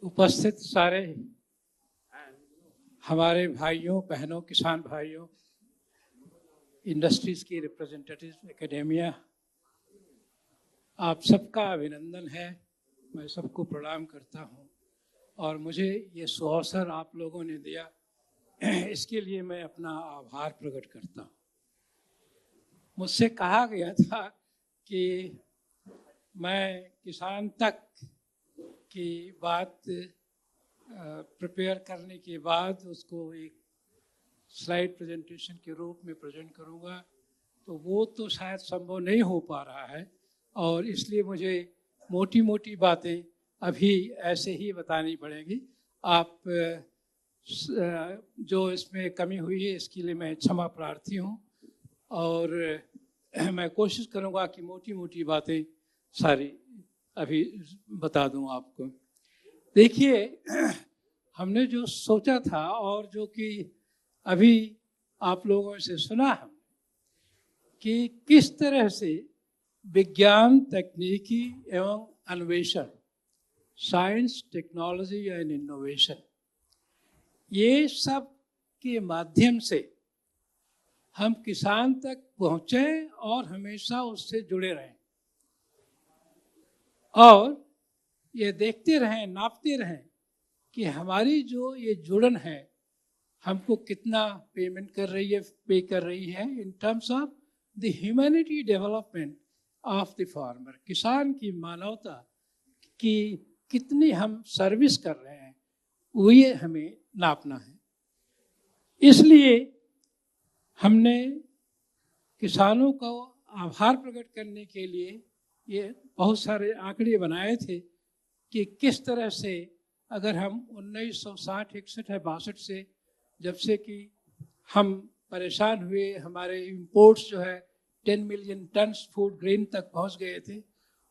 उपस्थित सारे हमारे भाइयों बहनों, किसान भाइयों, इंडस्ट्रीज की रिप्रेजेंटेटिव, एकेडेमिया, आप सबका अभिनंदन है। मैं सबको प्रणाम करता हूं और मुझे ये सुअवसर आप लोगों ने दिया, इसके लिए मैं अपना आभार प्रकट करता हूं। मुझसे कहा गया था कि मैं किसान तक की बात प्रिपेयर करने के बाद उसको एक स्लाइड प्रेजेंटेशन के रूप में प्रेजेंट करूंगा, तो वो तो शायद संभव नहीं हो पा रहा है और इसलिए मुझे मोटी मोटी बातें अभी ऐसे ही बतानी पड़ेंगी। आप जो इसमें कमी हुई है इसके लिए मैं क्षमा प्रार्थी हूँ और मैं कोशिश करूँगा कि मोटी मोटी बातें सारी अभी बता दूँ आपको। देखिए, हमने जो सोचा था और जो कि अभी आप लोगों से सुना हम कि किस तरह से विज्ञान, तकनीकी एवं अन्वेषण, साइंस, टेक्नोलॉजी एंड इनोवेशन, ये सब के माध्यम से हम किसान तक पहुँचे और हमेशा उससे जुड़े रहें और ये देखते रहें, नापते रहें कि हमारी जो ये जुड़न है हमको कितना पेमेंट पे कर रही है in terms of the humanity development of the farmer. किसान की मानवता की कितनी हम सर्विस कर रहे हैं वो ये हमें नापना है। इसलिए हमने किसानों को आभार प्रकट करने के लिए ये बहुत सारे आंकड़े बनाए थे कि किस तरह से अगर हम 1960, 61 या 62 से जब से कि हम परेशान हुए, हमारे इंपोर्ट्स जो है 10 मिलियन टन्स फूड ग्रेन तक पहुंच गए थे,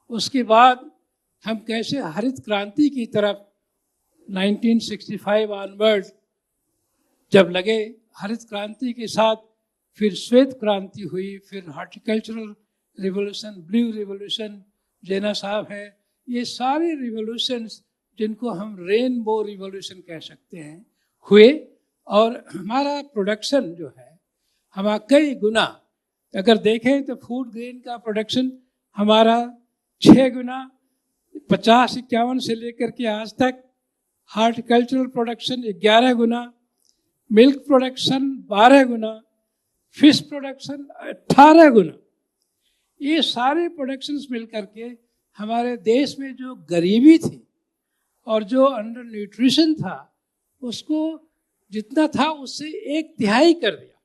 उसके बाद हम कैसे हरित क्रांति की तरफ 1965 ऑनवर्ड जब लगे, हरित क्रांति के साथ फिर श्वेत क्रांति हुई, फिर हॉर्टिकल्चरल रिवोल्यूशन, ब्लू रिवोल्यूशन, जेना साहब है, ये सारे रिवोल्यूशंस जिनको हम रेनबो रिवोल्यूशन कह सकते हैं हुए और हमारा प्रोडक्शन जो है हमारा कई गुना, अगर देखें तो फूड ग्रेन का प्रोडक्शन हमारा 6 गुना 50-51 से लेकर के आज तक, हॉर्टिकल्चरल प्रोडक्शन 11 गुना, मिल्क प्रोडक्शन 12 गुना, फिश प्रोडक्शन 18 गुना। ये सारे प्रोडक्शंस मिल करके हमारे देश में जो गरीबी थी और जो अंडर न्यूट्रिशन था उसको जितना था उससे 1/3 कर दिया।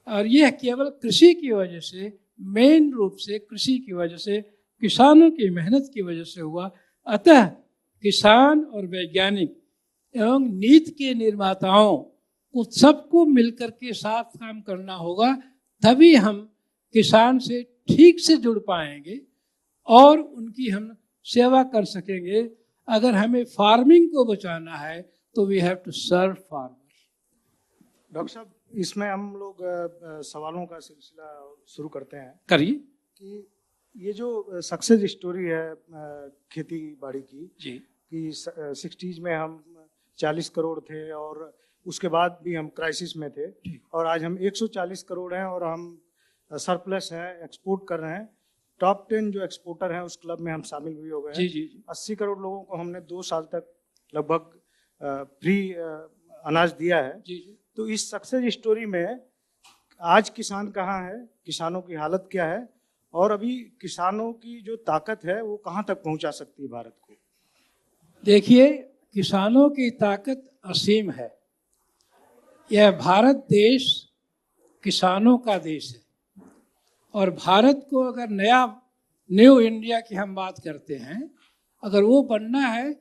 और यह केवल कृषि की वजह से, मेन रूप से कृषि की वजह से, किसानों की मेहनत की वजह से हुआ। अतः किसान और वैज्ञानिक एवं नीति के निर्माताओं को सबको मिलकर के साथ काम करना होगा, तभी हम किसान से ठीक से जुड़ पाएंगे और उनकी हम सेवा कर सकेंगे। अगर हमें फार्मिंग को बचाना है तो we have to serve farmer. Doctor साहब, इसमें हम लोग सवालों का सिलसिला शुरू करते हैं। करिए। कि ये जो सक्सेस स्टोरी है खेती बाड़ी की जी, कि 60s में हम 40 करोड़ थे और उसके बाद भी हम क्राइसिस में थे और आज हम 140 करोड़ हैं और हम सरप्लस है, एक्सपोर्ट कर रहे हैं। टॉप 10 जो एक्सपोर्टर हैं उस क्लब में हम शामिल भी हो गए हैं। जी जी जी। 80 करोड़ लोगों को हमने 2 साल तक लगभग फ्री अनाज दिया है। जी जी। तो इस सक्सेस स्टोरी में आज किसान कहाँ है, किसानों की हालत क्या है और अभी किसानों की जो ताकत है वो कहाँ तक पहुँचा सकती है भारत को? देखिए, किसानों की ताकत असीम है। यह भारत देश किसानों का देश है और भारत को अगर न्यू इंडिया की हम बात करते हैं, अगर वो बनना है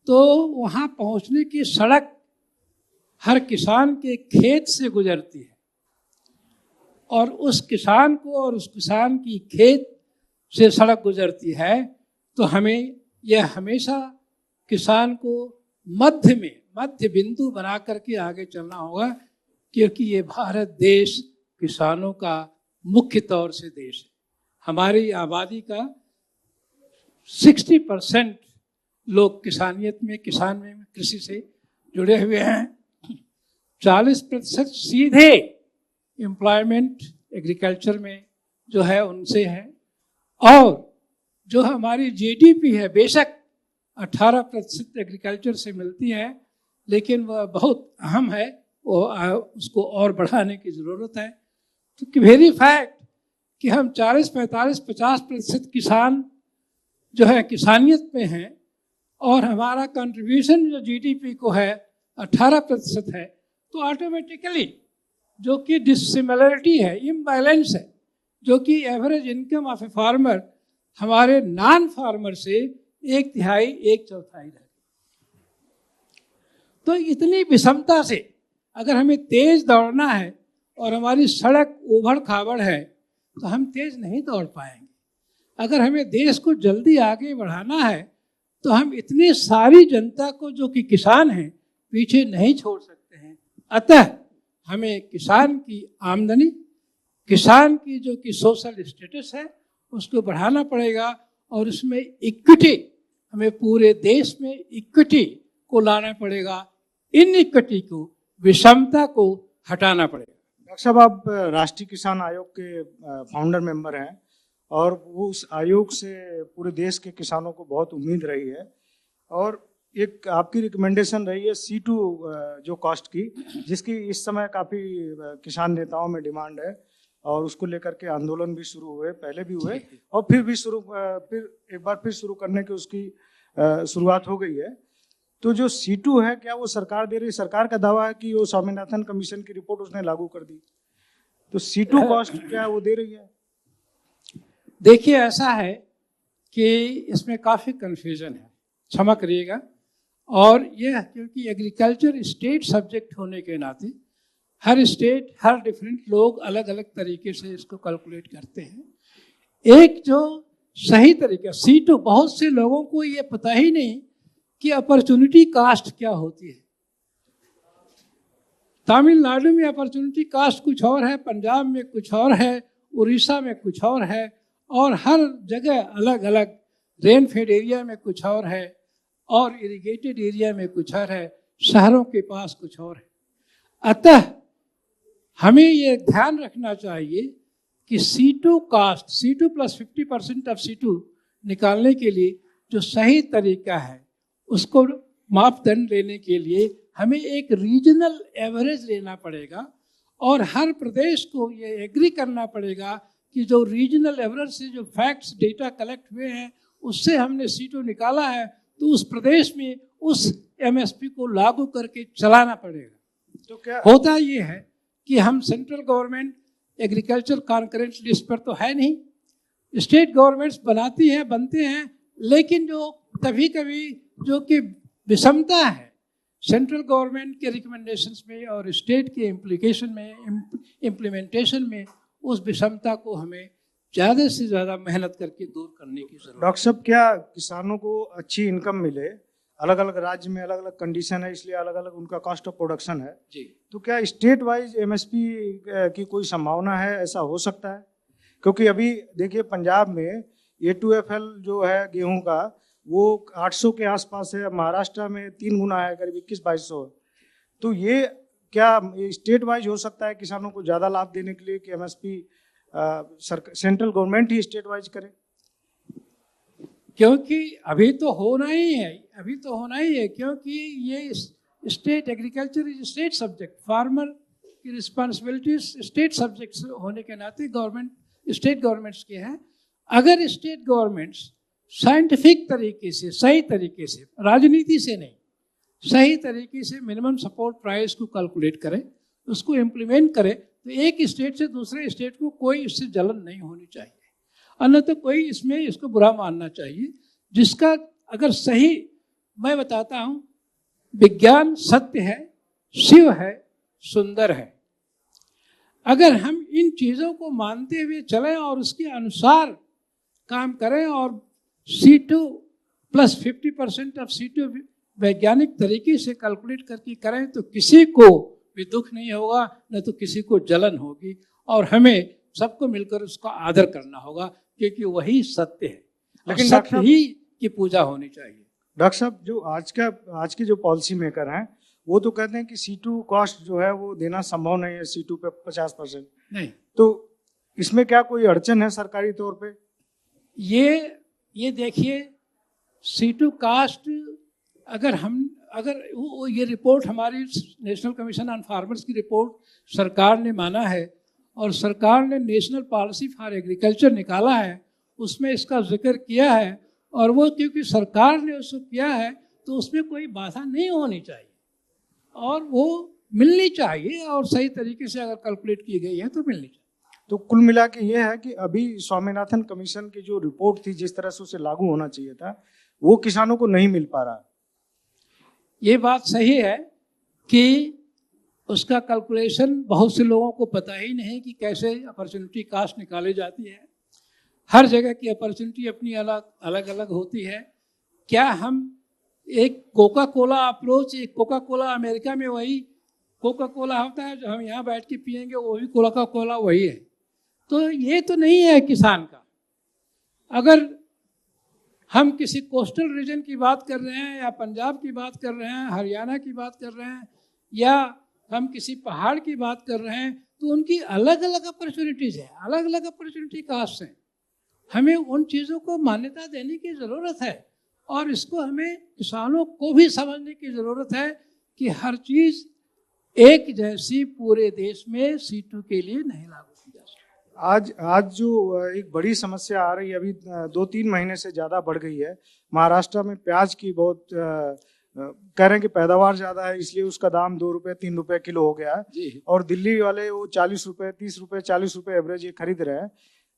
तो वहाँ पहुँचने की सड़क हर किसान के खेत से गुजरती है और उस किसान को और उस किसान की खेत से सड़क गुजरती है। तो हमें यह हमेशा किसान को मध्य बिंदु बना करके आगे चलना होगा, क्योंकि ये भारत देश किसानों का मुख्य तौर से देश है। हमारी आबादी का 60% लोग किसानियत में, किसान में, कृषि से जुड़े हुए हैं। 40% सीधे एम्प्लॉयमेंट एग्रीकल्चर में जो है उनसे है। और जो हमारी जीडीपी है, बेशक 18% एग्रीकल्चर से मिलती है, लेकिन वह बहुत अहम है, वो उसको और बढ़ाने की ज़रूरत है। तो वेरी फैक्ट कि हम 40, 45, 50% किसान जो है किसानियत में हैं और हमारा कंट्रीब्यूशन जो जीडीपी को है 18% है, तो ऑटोमेटिकली जो कि डिसिमिलरिटी है, इम्बैलेंस है, जो कि average income of a farmer हमारे नॉन फार्मर से 1/3, 1/4 है। तो इतनी विषमता से अगर हमें तेज दौड़ना है और हमारी सड़क उबड़ खाबड़ है तो हम तेज नहीं दौड़ पाएंगे। अगर हमें देश को जल्दी आगे बढ़ाना है तो हम इतनी सारी जनता को जो कि किसान हैं पीछे नहीं छोड़ सकते हैं। अतः हमें किसान की आमदनी, किसान की जो कि सोशल स्टेटस है उसको बढ़ाना पड़ेगा और उसमें इक्विटी, हमें पूरे देश में इक्विटी को लाना पड़ेगा। इन इक्विटी को, विषमता को हटाना पड़ेगा। डॉक्टर साहब, आप राष्ट्रीय किसान आयोग के फाउंडर मेंबर हैं और वो उस आयोग से पूरे देश के किसानों को बहुत उम्मीद रही है और एक आपकी रिकमेंडेशन रही है C2 जो कॉस्ट की, जिसकी इस समय काफ़ी किसान नेताओं में डिमांड है और उसको लेकर के आंदोलन भी शुरू हुए, पहले भी हुए और फिर एक बार फिर शुरू करने की उसकी शुरुआत हो गई है। तो जो C2 है, क्या वो सरकार दे रही है? सरकार का दावा है कि वो स्वामीनाथन कमीशन की रिपोर्ट उसने लागू कर दी, तो C2 कॉस्ट क्या वो दे रही है? देखिए, ऐसा है कि इसमें काफ़ी कन्फ्यूजन है, क्षमा करिएगा। और यह क्योंकि एग्रीकल्चर स्टेट सब्जेक्ट होने के नाते हर स्टेट, हर डिफरेंट लोग अलग अलग तरीके से इसको कैलकुलेट करते हैं। एक जो सही तरीका C2, बहुत से लोगों को ये पता ही नहीं कि अपॉर्चुनिटी कास्ट क्या होती है। तमिलनाडु में अपॉर्चुनिटी कास्ट कुछ और है, पंजाब में कुछ और है, उड़ीसा में कुछ और है और हर जगह अलग अलग, रेनफेड एरिया में कुछ और है और इरिगेटेड एरिया में कुछ और है, शहरों के पास कुछ और है। अतः हमें ये ध्यान रखना चाहिए कि C2 cast, C2 plus 50% of C2 निकालने के लिए जो सही तरीका है उसको मापदंड लेने के लिए हमें एक रीजनल एवरेज लेना पड़ेगा और हर प्रदेश को ये एग्री करना पड़ेगा कि जो रीजनल एवरेज से जो फैक्ट्स, डेटा कलेक्ट हुए हैं उससे हमने C2 निकाला है, तो उस प्रदेश में उस MSP को लागू करके चलाना पड़ेगा। तो क्या होता ये है कि हम central government agriculture concurrent list पर तो है नहीं, स्टेट गवर्नमेंट्स बनाती हैं, बनते हैं, लेकिन जो कभी कभी जो कि विषमता है सेंट्रल गवर्नमेंट के रिकमेंडेशंस में और स्टेट के इम्प्लीमेंटेशन में, उस विषमता को हमें ज़्यादा से ज़्यादा मेहनत करके दूर करने की जरूरत है। डॉक्टर साहब, क्या किसानों को अच्छी इनकम मिले? अलग अलग राज्य में अलग अलग कंडीशन है, इसलिए अलग अलग उनका कॉस्ट ऑफ प्रोडक्शन है जी। तो क्या स्टेट वाइज MSP की कोई संभावना है? ऐसा हो सकता है? क्योंकि अभी देखिए पंजाब में A2FL जो है गेहूं का, वो 800 के आसपास है, महाराष्ट्र में 3 गुना है, करीब 21-2200 है। तो ये क्या स्टेट वाइज हो सकता है किसानों को ज़्यादा लाभ देने के लिए कि MSP सेंट्रल गवर्नमेंट ही स्टेट वाइज करे? क्योंकि अभी तो होना ही है, क्योंकि ये state agriculture is state subject, farmer की रिस्पॉन्सिबिलिटीज स्टेट सब्जेक्ट होने के नाते स्टेट गवर्नमेंट्स के हैं। अगर स्टेट गवर्नमेंट्स साइंटिफिक तरीके से, सही तरीके से, राजनीति से नहीं, सही तरीके से मिनिमम सपोर्ट प्राइस को कैलकुलेट करें, उसको इम्प्लीमेंट करें, तो एक स्टेट से दूसरे स्टेट को कोई इससे जलन नहीं होनी चाहिए, अन्यथा कोई इसमें इसको बुरा मानना चाहिए। जिसका अगर सही, मैं बताता हूँ, विज्ञान सत्य है, शिव है, सुंदर है। अगर हम इन चीज़ों को मानते हुए चलें और उसके अनुसार काम करें और C2 प्लस 50% ऑफ C2 वैज्ञानिक तरीके से कैलकुलेट करके करें तो किसी को भी दुख नहीं होगा, न तो किसी को जलन होगी, और हमें सबको मिलकर उसका आदर करना होगा, क्योंकि वही सत्य है। लेकिन सत्य ही की पूजा होनी चाहिए। डॉक्टर साहब, जो आज के जो पॉलिसी मेकर हैं वो तो कहते हैं कि C2 कॉस्ट जो है वो देना संभव नहीं है, C2 पे 50%। नहीं, तो इसमें क्या कोई अड़चन है सरकारी तौर पे? ये देखिए, C2 कास्ट अगर ये रिपोर्ट हमारी नेशनल कमीशन ऑन फार्मर्स की रिपोर्ट सरकार ने माना है और सरकार ने नेशनल पॉलिसी फॉर एग्रीकल्चर निकाला है, उसमें इसका जिक्र किया है, और वो क्योंकि सरकार ने उसको किया है तो उसमें कोई बाधा नहीं होनी चाहिए और वो मिलनी चाहिए, और सही तरीके से अगर कैलकुलेट की गई है तो मिलनी चाहिए। तो कुल मिला के ये है कि अभी स्वामीनाथन कमीशन की जो रिपोर्ट थी, जिस तरह से उसे लागू होना चाहिए था, वो किसानों को नहीं मिल पा रहा। ये बात सही है कि उसका कैलकुलेशन बहुत से लोगों को पता ही नहीं कि कैसे अपॉर्चुनिटी कास्ट निकाली जाती है। हर जगह की अपॉर्चुनिटी अपनी अलग अलग होती है। क्या हम एक कोका कोला अप्रोच, एक कोका कोला अमेरिका में वही कोका कोला होता है जो हम यहाँ बैठ के पियेंगे, वो भी कोका कोला वही है, तो ये तो नहीं है किसान का। अगर हम किसी कोस्टल रीजन की बात कर रहे हैं या पंजाब की बात कर रहे हैं, हरियाणा की बात कर रहे हैं, या हम किसी पहाड़ की बात कर रहे हैं, तो उनकी अलग अलग अपॉर्चुनिटीज़ है, अलग अलग अपॉर्चुनिटी कास्ट हैं। हमें उन चीज़ों को मान्यता देने की ज़रूरत है और इसको हमें किसानों को भी समझने की ज़रूरत है कि हर चीज़ एक जैसी पूरे देश में C2 के लिए नहीं लागू की जा सकती। आज जो एक बड़ी समस्या आ रही है, अभी 2-3 महीने से ज़्यादा बढ़ गई है। महाराष्ट्र में प्याज की बहुत कह रहे हैं कि पैदावार ज़्यादा है, इसलिए उसका दाम 2 रुपये 3 रुपये किलो हो गया है, और दिल्ली वाले वो 40 रुपये 30 रुपये 40 रुपये एवरेज ये खरीद रहे हैं।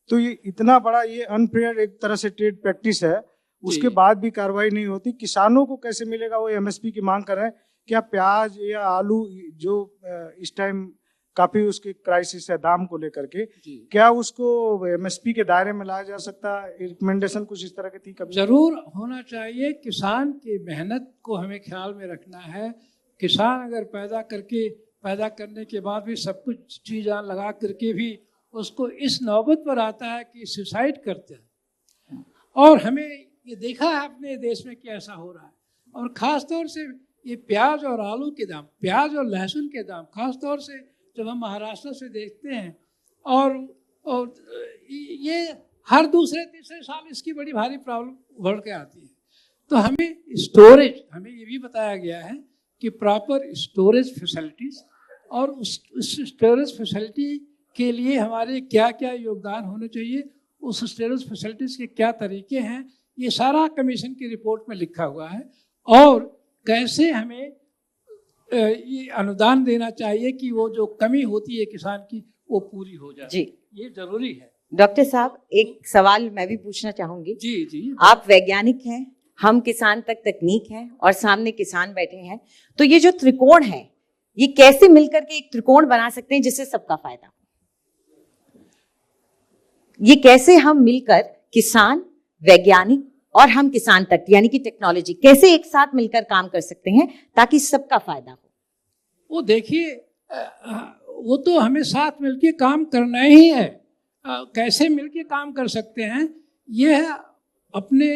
तो ये इतना बड़ा ये अनफेयर एक तरह से ट्रेड प्रैक्टिस है, उसके बाद भी कार्रवाई नहीं होती। किसानों को कैसे मिलेगा? वो MSP की मांग कर रहे हैं। क्या प्याज या आलू जो इस टाइम काफी उसकी क्राइसिस है दाम को लेकर के, क्या उसको MSP के दायरे में लाया जा सकता है? रिकमेंडेशन कुछ इस तरह की थी कभी? जरूर होना चाहिए। किसान की मेहनत को हमें ख्याल में रखना है। किसान अगर पैदा करने के बाद भी सब कुछ चीज़ लगा करके भी उसको इस नौबत पर आता है कि सुसाइड करते हैं, और हमें ये देखा है अपने देश में कि ऐसा हो रहा है। और ख़ास तौर से ये प्याज और आलू के दाम, प्याज और लहसुन के दाम, ख़ास तौर से जब हम महाराष्ट्र से देखते हैं, और ये हर दूसरे तीसरे साल इसकी बड़ी भारी प्रॉब्लम बढ़ के आती है। तो हमें ये भी बताया गया है कि प्रॉपर स्टोरेज फैसिलिटीज़, और उस स्टोरेज फैसिलिटी के लिए हमारे क्या क्या योगदान होने चाहिए, उस स्टोरेज फैसिलिटीज़ के क्या तरीके हैं, ये सारा कमीशन की रिपोर्ट में लिखा हुआ है। और कैसे हमें ये अनुदान देना चाहिए कि वो जो कमी होती है किसान की वो पूरी हो जाए। जी, ये जरूरी है। डॉक्टर साहब, एक सवाल मैं भी पूछना चाहूंगी। जी। आप वैज्ञानिक हैं, हम किसान तक तकनीक हैं, और सामने किसान बैठे हैं, तो ये जो त्रिकोण है, ये कैसे मिलकर के एक त्रिकोण बना सकते हैं जिससे सबका फायदा हो? ये कैसे हम मिलकर किसान, वैज्ञानिक और हम किसान तक, यानी कि टेक्नोलॉजी, कैसे एक साथ मिलकर काम कर सकते हैं ताकि सबका फायदा हो? वो देखिए, वो तो हमें साथ मिलके काम करना ही है। कैसे मिलके काम कर सकते हैं, ये है अपने,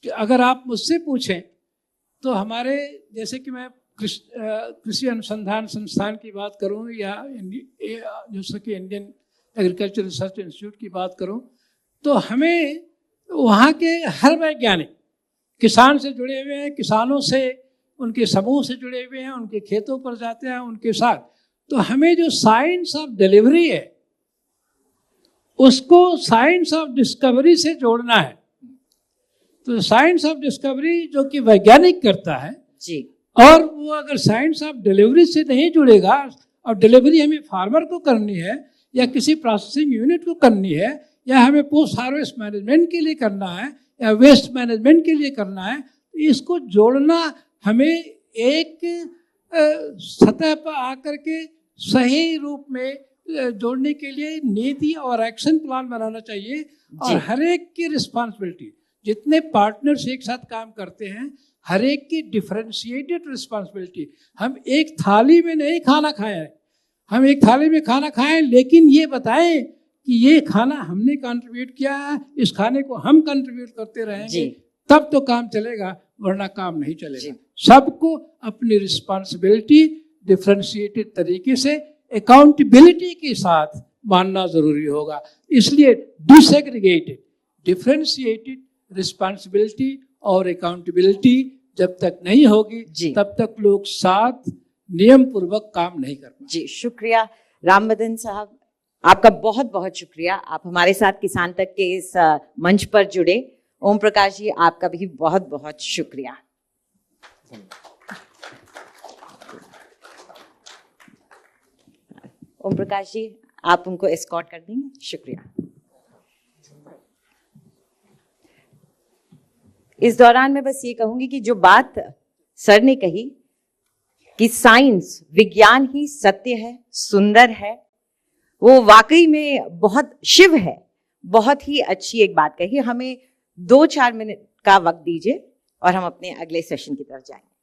अगर आप मुझसे पूछें तो हमारे, जैसे कि मैं कृषि अनुसंधान संस्थान की बात करूं, या जैसे कि इंडियन एग्रीकल्चर रिसर्च इंस्टीट्यूट की बात करूं, तो हमें वहाँ के हर वैज्ञानिक किसान से जुड़े हुए हैं, किसानों से, उनके समूह से जुड़े हुए हैं, उनके खेतों पर जाते हैं उनके साथ। तो हमें जो साइंस ऑफ डिलीवरी है उसको साइंस ऑफ डिस्कवरी से जोड़ना है। तो साइंस ऑफ डिस्कवरी जो कि वैज्ञानिक करता है जी, और वो अगर साइंस ऑफ डिलीवरी से नहीं जुड़ेगा, और डिलीवरी हमें फार्मर को करनी है या किसी प्रोसेसिंग यूनिट को करनी है, या हमें पोस्ट हार्वेस्ट मैनेजमेंट के लिए करना है, या वेस्ट मैनेजमेंट के लिए करना है, तो इसको जोड़ना हमें एक सतह पर आकर के सही रूप में जोड़ने के लिए नीति और एक्शन प्लान बनाना चाहिए। और हर एक की रिस्पॉन्सिबिलिटी, जितने पार्टनर्स एक साथ काम करते हैं, हर एक की डिफरेंशिएटेड रिस्पॉन्सिबिलिटी। हम एक थाली में नहीं खाना खाएं, हम एक थाली में खाना खाएं, लेकिन ये बताएं कि ये खाना हमने कंट्रीब्यूट किया है, इस खाने को हम कंट्रीब्यूट करते रहेंगे, तब तो काम चलेगा, वरना काम नहीं चलेगा। सबको अपनी रिस्पॉन्सिबिलिटी डिफरेंशिएटेड तरीके से अकाउंटेबिलिटी के साथ मानना जरूरी होगा। इसलिए डिसएग्रीगेटेड, डिफरेंशिएटेड रिस्पॉन्सिबिलिटी और अकाउंटेबिलिटी जब तक नहीं होगी तब तक लोग साथ नियम पूर्वक काम नहीं कर पाएंगे। जी शुक्रिया राम मदन साहब, आपका बहुत बहुत शुक्रिया। आप हमारे साथ किसान तक के इस मंच पर जुड़े। ओम प्रकाश जी, आपका भी बहुत बहुत शुक्रिया। ओम प्रकाश जी, आप उनको एस्कॉर्ट कर देंगे? शुक्रिया। इस दौरान मैं बस ये कहूंगी कि जो बात सर ने कही कि साइंस, विज्ञान ही सत्य है, सुंदर है, वो वाकई में बहुत शिव है। बहुत ही अच्छी एक बात कही। हमें 2-4 मिनट का वक्त दीजिए और हम अपने अगले सेशन की तरफ जाएंगे।